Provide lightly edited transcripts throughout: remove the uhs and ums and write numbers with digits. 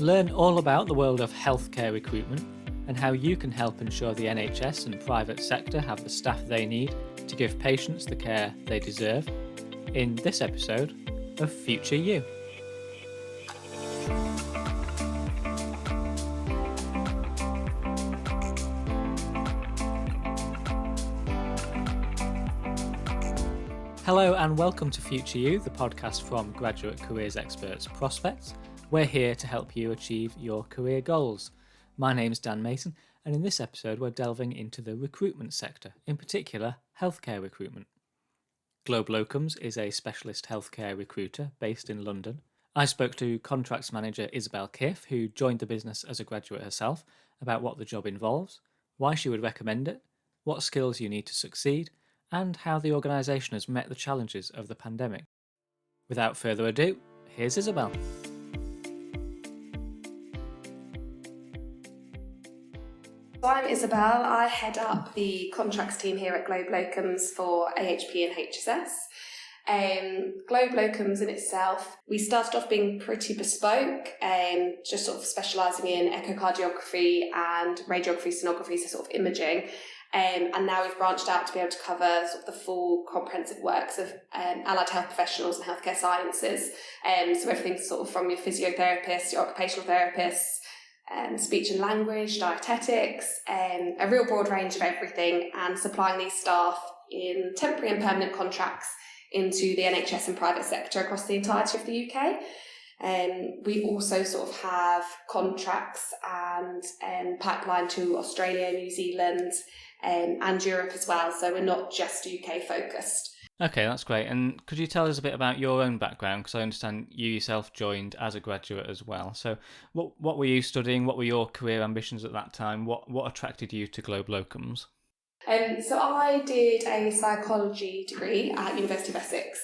Learn all about the world of healthcare recruitment and how you can help ensure the NHS and private sector have the staff they need to give patients the care they deserve in this episode of Future You. Hello and welcome to Future You, the podcast from Graduate Careers Experts Prospects. We're here to help you achieve your career goals. My name's Dan Mason, and in this episode we're delving into the recruitment sector, in particular healthcare recruitment. Globe Locums is a specialist healthcare recruiter based in London. I spoke to contracts manager Isabel Kiff, who joined the business as a graduate herself, about what the job involves, why she would recommend it, what skills you need to succeed, and how the organisation has met the challenges of the pandemic. Without further ado, here's Isabel. So I'm Isabel. I head up the contracts team here at Globe Locums for AHP and HSS. Globe Locums in itself, we started off being pretty bespoke, just sort of specialising in echocardiography and radiography, sonography, so sort of imaging. And now we've branched out to be able to cover sort of the full comprehensive works of allied health professionals and healthcare sciences. So everything sort of from your physiotherapists, your occupational therapists, speech and language, dietetics, a real broad range of everything, and supplying these staff in temporary and permanent contracts into the NHS and private sector across the entirety of the UK. We also sort of have contracts and pipeline to Australia, New Zealand, and Europe as well, so we're not just UK focused. Okay, that's great. And could you tell us a bit about your own background? Because I understand you yourself joined as a graduate as well. So what were you studying? What were your career ambitions at that time? What attracted you to Globe Locums? So I did a psychology degree at University of Essex.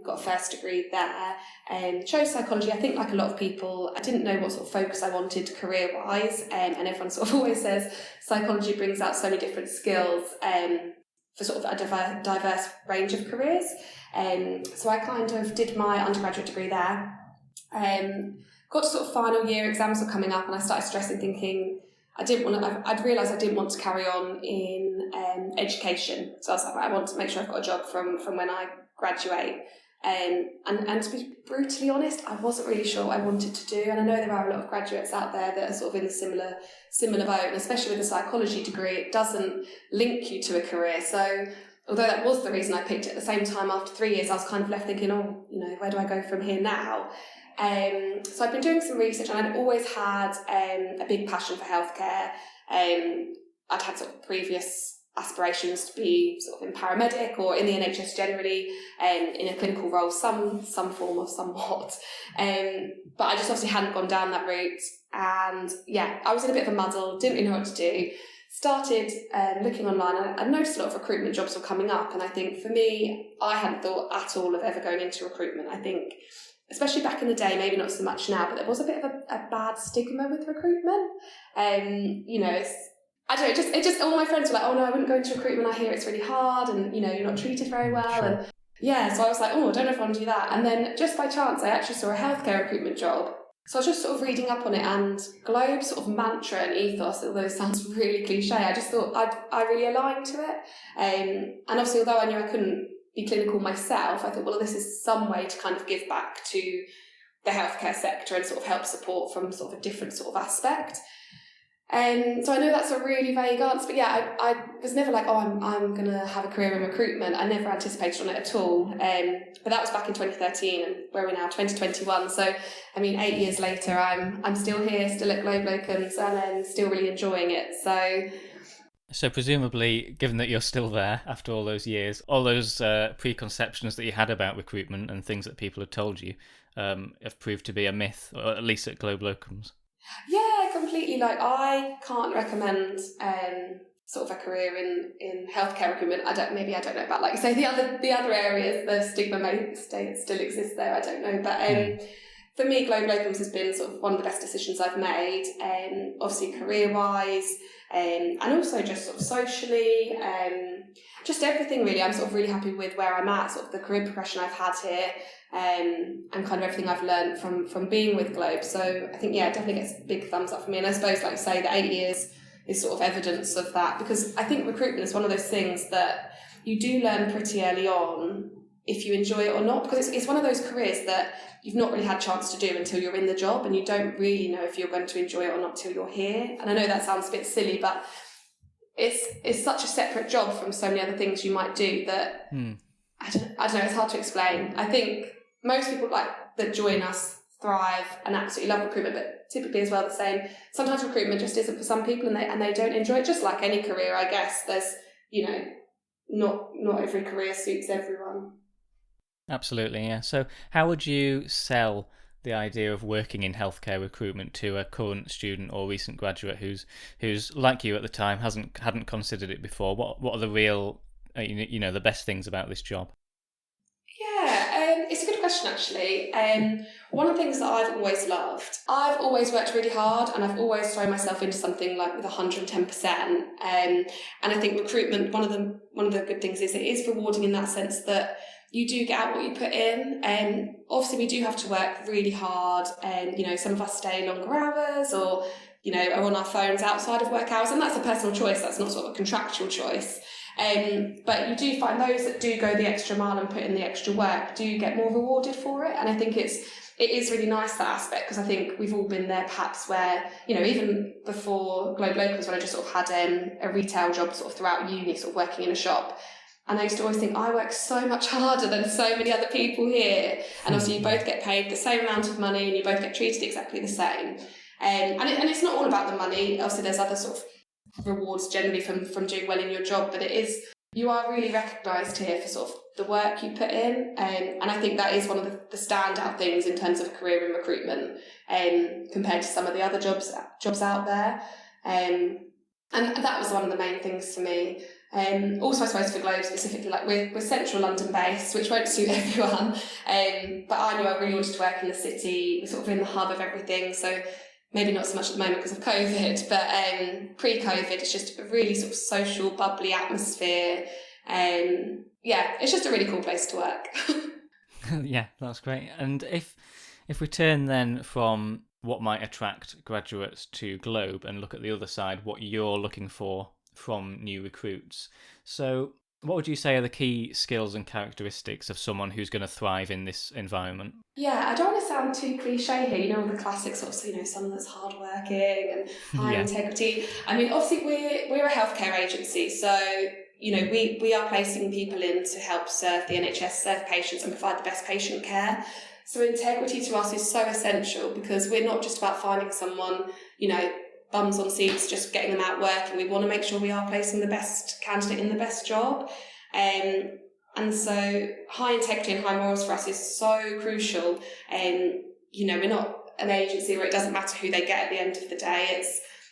Got a first degree there, chose psychology. I think like a lot of people, I didn't know what sort of focus I wanted career-wise, and everyone sort of always says psychology brings out so many different skills for sort of a diverse range of careers. So I kind of did my undergraduate degree there. Got to sort of final year, exams were coming up, and I started stressing, thinking I'd realised I didn't want to carry on in education. So I was like, I want to make sure I've got a job from when I graduate. And to be brutally honest, I wasn't really sure what I wanted to do. And I know there are a lot of graduates out there that are sort of in a similar boat, and especially with a psychology degree, it doesn't link you to a career. So although that was the reason I picked it, at the same time, after 3 years, I was kind of left thinking, where do I go from here now? So I've been doing some research, and I'd always had a big passion for healthcare. I'd had sort of previous aspirations to be sort of in paramedic or in the NHS generally, in a clinical role, some form of somewhat. But I just obviously hadn't gone down that route. And yeah, I was in a bit of a muddle, didn't really know what to do. Started looking online, and I noticed a lot of recruitment jobs were coming up. And I think for me, I hadn't thought at all of ever going into recruitment. I think, especially back in the day, maybe not so much now, but there was a bit of a bad stigma with recruitment. I don't know, it just all my friends were like, oh no, I wouldn't go into recruitment, I hear it's really hard and, you're not treated very well. Sure. And yeah, so I was like, I don't know if I want to do that. And then just by chance, I actually saw a healthcare recruitment job. So I was just sort of reading up on it, and Globe's sort of mantra and ethos, although it sounds really cliche, I just thought I really aligned to it. And obviously, although I knew I couldn't be clinical myself, I thought, well, this is some way to kind of give back to the healthcare sector and sort of help support from sort of a different sort of aspect. So I know that's a really vague answer, but yeah, I was never like, I'm going to have a career in recruitment. I never anticipated on it at all. But that was back in 2013, and where we're now, 2021. So, 8 years later, I'm still here, still at Globe Locums, and still really enjoying it. So presumably, given that you're still there after all those years, all those preconceptions that you had about recruitment and things that people had told you have proved to be a myth, or at least at Globe Locums. Yeah, completely. Like, I can't recommend sort of a career in healthcare recruitment. I don't know about, like you say, the other areas, the stigma may still exist there. I don't know, but for me, Globe Locums has been sort of one of the best decisions I've made, obviously career-wise, and also just sort of socially, just everything really. I'm sort of really happy with where I'm at, sort of the career progression I've had here, and kind of everything I've learned from being with Globe. So I think, yeah, it definitely gets a big thumbs up for me. And I suppose, like you say, the 8 years is sort of evidence of that, because I think recruitment is one of those things that you do learn pretty early on if you enjoy it or not, because it's one of those careers that you've not really had a chance to do until you're in the job, and you don't really know if you're going to enjoy it or not till you're here. And I know that sounds a bit silly, but it's such a separate job from so many other things you might do that I don't know, it's hard to explain. I think most people that join us thrive and absolutely love recruitment, but typically as well the same. Sometimes recruitment just isn't for some people, and they don't enjoy it. Just like any career, I guess. There's, not every career suits everyone. Absolutely, yeah. So how would you sell the idea of working in healthcare recruitment to a current student or recent graduate who's like you at the time hadn't considered it before? What are the real the best things about this job? Yeah, it's a good question actually. One of the things that I've always loved, I've always worked really hard, and I've always thrown myself into something like with 110%. And I think recruitment, one of the good things is it is rewarding in that sense that you do get out what you put in. Obviously we do have to work really hard, and some of us stay longer hours, or are on our phones outside of work hours, and that's a personal choice. That's not sort of a contractual choice. But you do find those that do go the extra mile and put in the extra work do get more rewarded for it. And I think it is really nice, that aspect, because I think we've all been there perhaps where, even before Globe Locums, when I just sort of had a retail job sort of throughout uni, sort of working in a shop. And I used to always think, I work so much harder than so many other people here. And obviously you both get paid the same amount of money, and you both get treated exactly the same. And it's not all about the money. Obviously there's other sort of rewards generally from doing well in your job, but you are really recognised here for sort of the work you put in. And I think that is one of the standout things in terms of career in recruitment, compared to some of the other jobs out there. And that was one of the main things for me. Also, I suppose for Globe specifically, like we're central London based, which won't suit everyone. But I knew I really wanted to work in the city. We're sort of in the hub of everything. So maybe not so much at the moment because of COVID, but pre-COVID, it's just a really sort of social, bubbly atmosphere. It's just a really cool place to work. Yeah, that's great. And if we turn then from what might attract graduates to Globe and look at the other side, what you're looking for from new recruits. So what would you say are the key skills and characteristics of someone who's going to thrive in this environment? Yeah, I don't want to sound too cliche here, all the classic sort of, someone that's hardworking and high integrity. I mean, obviously we're a healthcare agency, so, we are placing people in to help serve the NHS, serve patients and provide the best patient care. So integrity to us is so essential, because we're not just about finding someone, bums on seats, just getting them out working. We want to make sure we are placing the best candidate in the best job. And so high integrity and high morals for us is so crucial. We're not an agency where it doesn't matter who they get at the end of the day.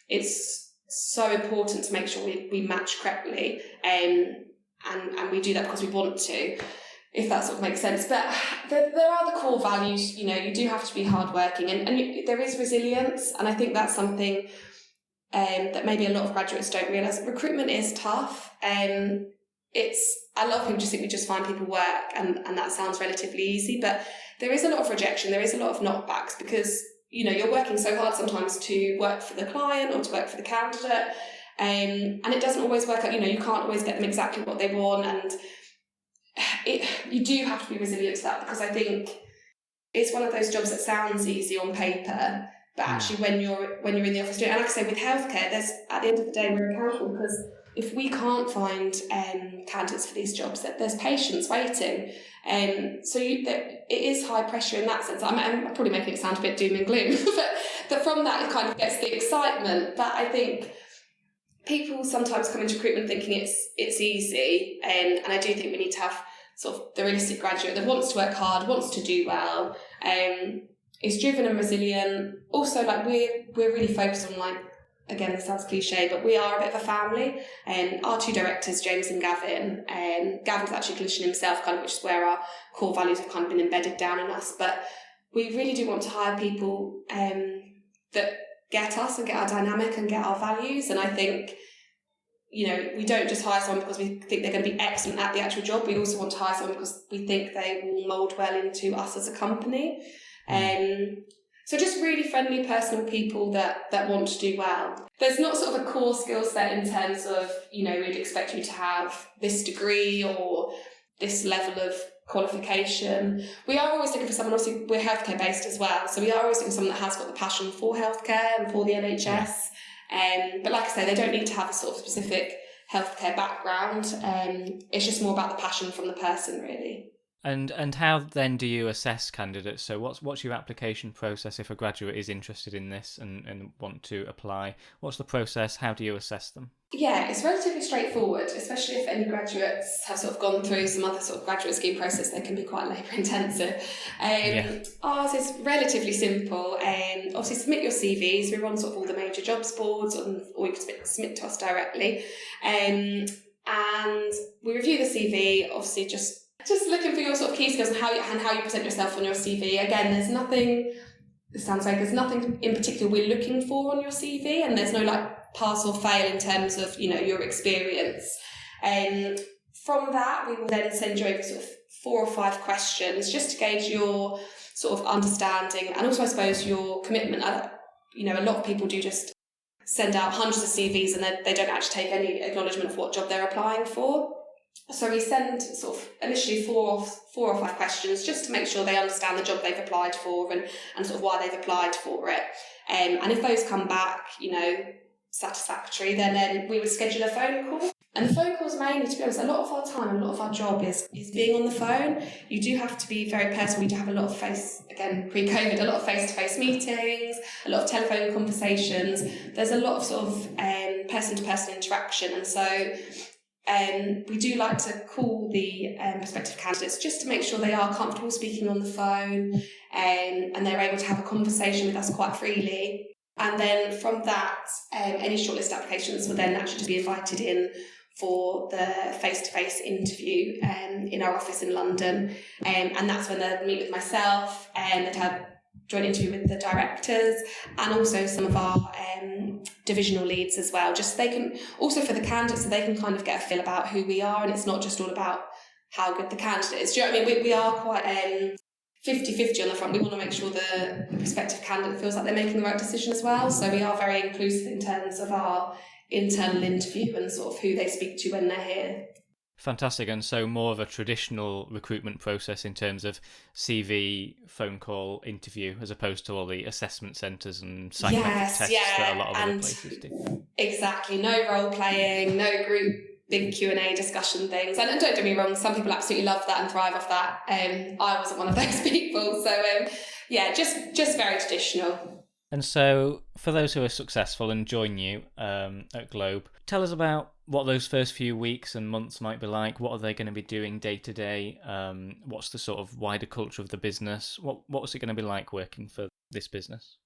It's so important to make sure we match correctly. And we do that because we want to, if that sort of makes sense. But there are the core values. You do have to be hardworking, and there is resilience. And I think that's something that maybe a lot of graduates don't realise. Recruitment is tough. A lot of people just think we just find people work, and that sounds relatively easy, but there is a lot of rejection, there is a lot of knockbacks, because you're working so hard sometimes to work for the client or to work for the candidate, and it doesn't always work out. You can't always get them exactly what they want, and you do have to be resilient to that, because I think it's one of those jobs that sounds easy on paper, but actually when you're in the office doing it, and like I say, with healthcare, at the end of the day we're accountable, because if we can't find candidates for these jobs, that there's patients waiting. So it is high pressure in that sense. I'm probably making it sound a bit doom and gloom, but from that it kind of gets the excitement. But I think people sometimes come into recruitment thinking it's easy, and I do think we need to have sort of the realistic graduate that wants to work hard, wants to do well, is driven and resilient. Also, we're really focused on again, this sounds cliche, but we are a bit of a family. Our two directors, James and Gavin, Gavin's actually a clinician himself, which is where our core values have kind of been embedded down in us. But we really do want to hire people that get us and get our dynamic and get our values. And I think, we don't just hire someone because we think they're going to be excellent at the actual job. We also want to hire someone because we think they will mould well into us as a company. So just really friendly, personal people that want to do well. There's not sort of a core skill set in terms of, we'd expect you to have this degree or this level of qualification. We are always looking for someone, obviously we're healthcare based as well, so we are always looking for someone that has got the passion for healthcare and for the NHS. But like I say, they don't need to have a sort of specific healthcare background. It's just more about the passion from the person, really. And how then do you assess candidates? So what's your application process if a graduate is interested in this and want to apply? What's the process? How do you assess them? Yeah, it's relatively straightforward, especially if any graduates have sort of gone through some other sort of graduate scheme process. They can be quite labour intensive. Ours is relatively simple. Obviously submit your CVs. We're on sort of all the major jobs boards, or you can submit to us directly. And we review the CV, obviously just looking for your sort of key skills and how you present yourself on your CV. Again, there's nothing in particular we're looking for on your CV, and there's no pass or fail in terms of your experience. From that, we will then send you over sort of 4 or 5 questions just to gauge your sort of understanding and also I suppose your commitment. A lot of people do just send out hundreds of CVs and they don't actually take any acknowledgement of what job they're applying for. So we send sort of initially 4 or 5 questions just to make sure they understand the job they've applied for and sort of why they've applied for it. And if those come back, satisfactory, then we would schedule a phone call. And the phone calls mainly, to be honest, a lot of our time, a lot of our job is being on the phone. You do have to be very personal. We do have a lot of pre-COVID, a lot of face-to-face meetings, a lot of telephone conversations. There's a lot of sort of person-to-person interaction. And so we do like to call the prospective candidates just to make sure they are comfortable speaking on the phone and they're able to have a conversation with us quite freely. And then from that, any shortlist applications will then actually just be invited in for the face-to-face interview in our office in London. And that's when they'll meet with myself and they'd have joint interview with the directors and also some of our divisional leads as well. Just they can also for the candidates, so they can kind of get a feel about who we are, and it's not just all about how good the candidate is. Do you know what I mean? We are quite 50-50 on the front. We want to make sure the prospective candidate feels like they're making the right decision as well. So we are very inclusive in terms of our internal interview and sort of who they speak to when they're here. Fantastic. And so more of a traditional recruitment process in terms of CV, phone call, interview, as opposed to all the assessment centres and psychometric tests that a lot of other places do. Exactly. No role playing, no group big Q&A discussion things. And don't get me wrong, some people absolutely love that and thrive off that. I wasn't one of those people. So just very traditional. And so for those who are successful and join you at Globe, tell us about what those first few weeks and months might be like. What are they going to be doing day to day? What's the sort of wider culture of the business? What's it going to be like working for this business?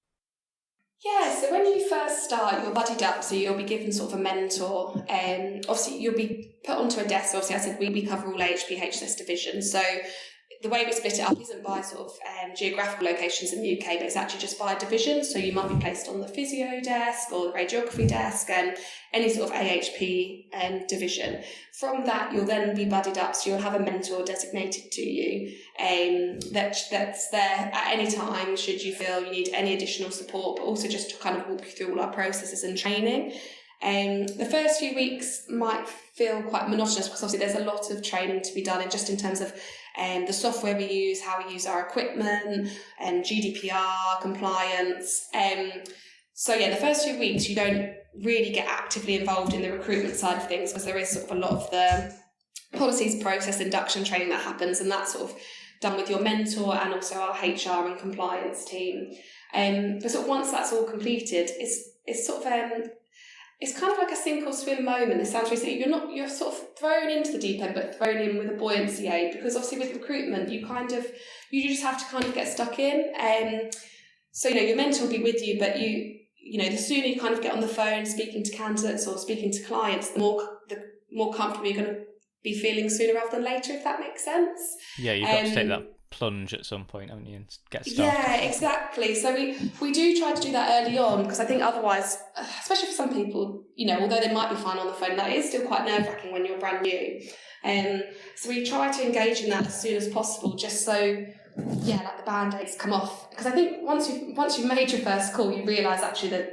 Yeah, so when you first start, you're buddied up, so you'll be given sort of a mentor. Obviously, you'll be put onto a desk. Obviously, I said we cover all AHP, HSS divisions. So the way we split it up isn't by sort of geographical locations in the UK, but it's actually just by division. So you might be placed on the physio desk or the radiography desk and any sort of AHP division. From that, you'll then be buddied up, so you'll have a mentor designated to you that's there at any time should you feel you need any additional support, but also just to kind of walk you through all our processes and training. The first few weeks might feel quite monotonous because obviously there's a lot of training to be done in terms of the software we use, how we use our equipment, and GDPR compliance. So the first few weeks you don't really get actively involved in the recruitment side of things because there is sort of a lot of the policies, process, induction training that happens, and that's sort of done with your mentor and also our HR and compliance team. But sort of once that's all completed, it's sort of it's kind of like a sink or swim moment. It sounds really silly. You're sort of thrown into the deep end, but thrown in with a buoyancy aid, because obviously with recruitment, you just have to kind of get stuck in. So your mentor will be with you, but the sooner you kind of get on the phone speaking to candidates or speaking to clients, the more comfortable you're going to be feeling sooner rather than later, if that makes sense. Yeah, you've got to take that plunge at some point, haven't you, and get started? Yeah, exactly. So we do try to do that early on, because I think otherwise, especially for some people, although they might be fine on the phone, that is still quite nerve-wracking when you're brand new. So we try to engage in that as soon as possible, just so, like the band-aids come off. Because I think once you've made your first call, you realise actually that,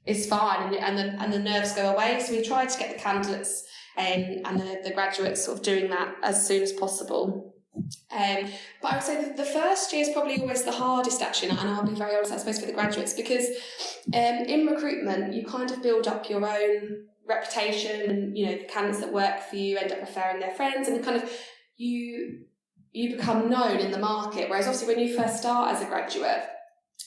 it's fine, and the nerves go away. So we try to get the candidates and the graduates sort of doing that as soon as possible. But I would say the first year is probably always the hardest, actually, and I'll be very honest, I suppose, for the graduates, because in recruitment you kind of build up your own reputation, and the candidates that work for you end up referring their friends, and kind of you become known in the market. Whereas obviously when you first start as a graduate,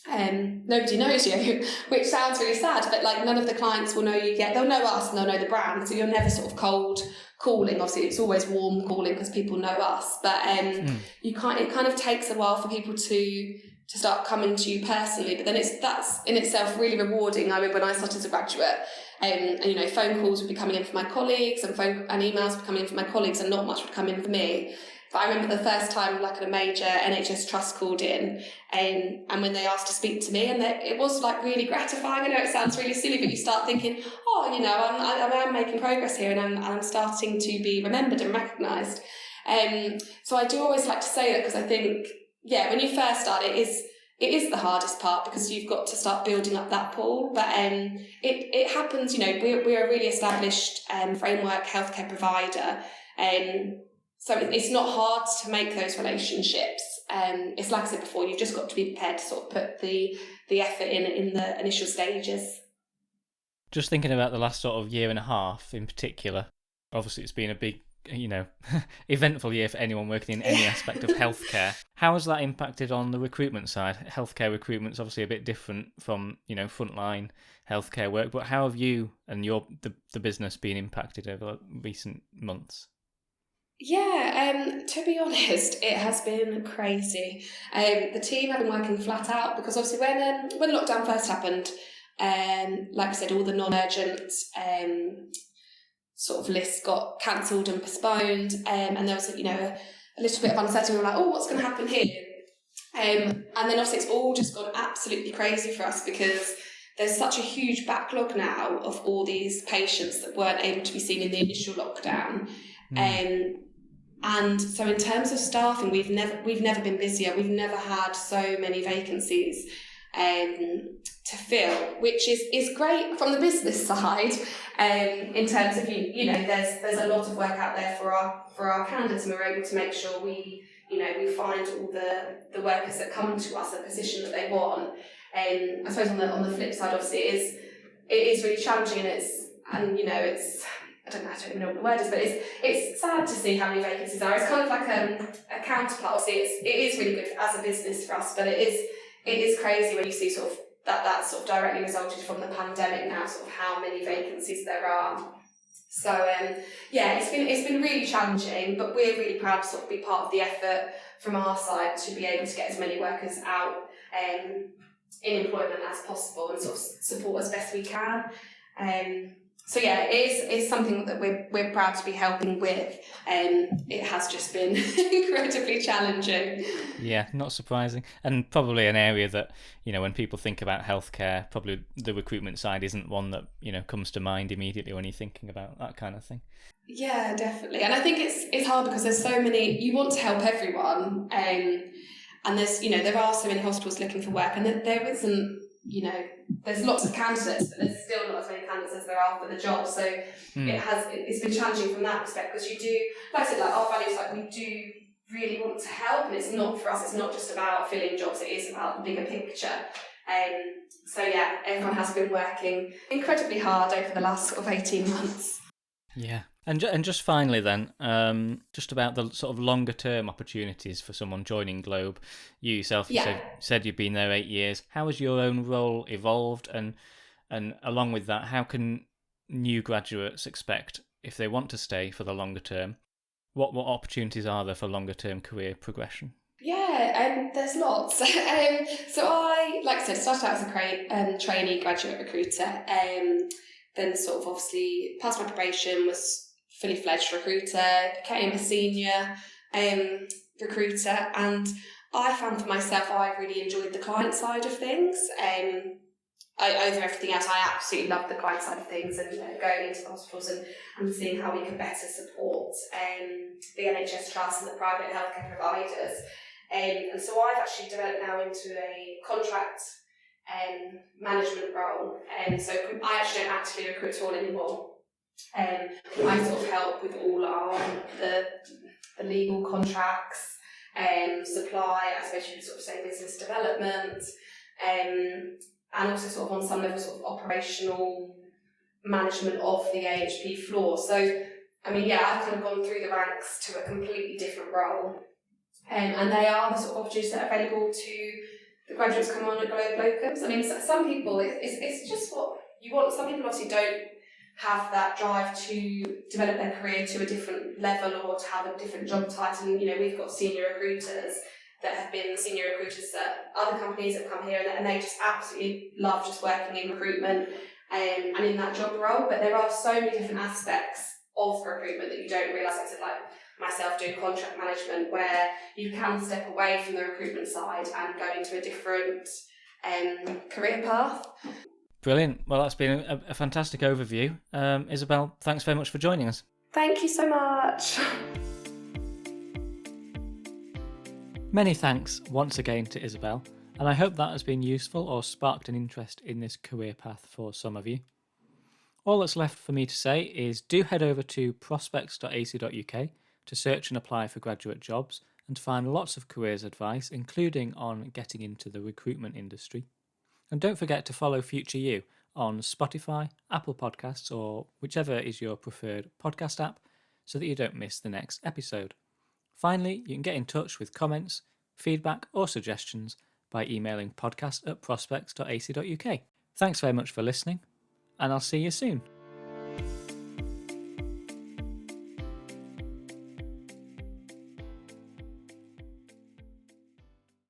nobody knows you, which sounds really sad, but like none of the clients will know you yet. They'll know us and they'll know the brand, so you're never sort of cold calling. Obviously it's always warm calling because people know us, but it kind of takes a while for people to start coming to you personally. But then that's in itself really rewarding. I mean, when I started as a graduate, phone calls would be coming in from my colleagues, and emails would be coming in from my colleagues, and not much would come in for me. But I remember the first time like a major NHS trust called in, and when they asked to speak to me, and it was like really gratifying. I know it sounds really silly, but you start thinking, I am making progress here, and I'm starting to be remembered and recognised. So I do always like to say that, because I think, when you first start, it is the hardest part, because you've got to start building up that pool. But it happens. We're a really established framework healthcare provider. So it's not hard to make those relationships. It's like I said before, you've just got to be prepared to sort of put the effort in the initial stages. Just thinking about the last sort of year and a half in particular, obviously it's been a big, eventful year for anyone working in any aspect of healthcare. How has that impacted on the recruitment side? Healthcare recruitment's obviously a bit different from, frontline healthcare work, but how have you and the business been impacted over recent months? Yeah, to be honest, it has been crazy. The team have been working flat out, because obviously when lockdown first happened, like I said, all the non-urgent sort of lists got cancelled and postponed, and there was a little bit of uncertainty. We were like, what's going to happen here? And then obviously it's all just gone absolutely crazy for us, because there's such a huge backlog now of all these patients that weren't able to be seen in the initial lockdown. And so in terms of staffing, we've never been busier. We've never had so many vacancies to fill, which is great from the business side. In terms of there's a lot of work out there for our candidates, and we're able to make sure we find all the workers that come to us a position that they want. I suppose on the flip side, obviously it is really challenging, and it's I don't even know what the word is, but it's sad to see how many vacancies there are. It's kind of like a counterpart. Obviously, it is really good as a business for us, but it is crazy when you see sort of that sort of directly resulted from the pandemic now, sort of how many vacancies there are. So it's been really challenging, but we're really proud to sort of be part of the effort from our side to be able to get as many workers out in employment as possible, and sort of support as best we can. So it's something that we're proud to be helping with. It has just been incredibly challenging. Yeah, not surprising. And probably an area that, when people think about healthcare, probably the recruitment side isn't one that, comes to mind immediately when you're thinking about that kind of thing. Yeah, definitely. And I think it's hard, because there's so many, you want to help everyone. And there's, there are so many hospitals looking for work, and there isn't, there's lots of candidates, but there's still not as many candidates as there are for the job. So it's been challenging from that perspective, because you do, like I said, like our values, like we do really want to help, and it's not, for us, it's not just about filling jobs, it is about the bigger picture. Everyone has been working incredibly hard over the last sort of 18 months. Yeah. And just finally then, just about the sort of longer term opportunities for someone joining Globe. You yourself, said you've been there 8 years. How has your own role evolved? And along with that, how can new graduates expect, if they want to stay for the longer term, what opportunities are there for longer term career progression? Yeah, there's lots. So I, like I said, started out as a trainee graduate recruiter. Then sort of obviously passed my probation, was fully fledged recruiter, became a senior, recruiter, and I found for myself I really enjoyed the client side of things. Over everything else, I absolutely love the client side of things, and going into the hospitals and seeing how we can better support the NHS trusts and the private healthcare providers. And so I've actually developed now into a contract management role. So I actually don't actively recruit at all anymore. I sort of help with all the legal contracts, supply, I suppose you could sort of say business development, and also sort of on some level sort of operational management of the AHP floor. So, I mean, yeah, I've kind of gone through the ranks to a completely different role. And they are the sort of opportunities that are available to the graduates coming on at Globe Locums. I mean, some people, it's just what you want. Some people obviously don't have that drive to develop their career to a different level or to have a different job title. And, we've got senior recruiters that have been senior recruiters at other companies that have come here, and they just absolutely love just working in recruitment and in that job role. But there are so many different aspects of recruitment that you don't realise, like myself doing contract management, where you can step away from the recruitment side and go into a different career path. Brilliant. Well, that's been a fantastic overview. Isabel, thanks very much for joining us. Thank you so much. Many thanks once again to Isabel, and I hope that has been useful or sparked an interest in this career path for some of you. All that's left for me to say is do head over to prospects.ac.uk to search and apply for graduate jobs and to find lots of careers advice, including on getting into the recruitment industry. And don't forget to follow Future You on Spotify, Apple Podcasts, or whichever is your preferred podcast app so that you don't miss the next episode. Finally, you can get in touch with comments, feedback or suggestions by emailing podcast@prospects.ac.uk. Thanks very much for listening, and I'll see you soon.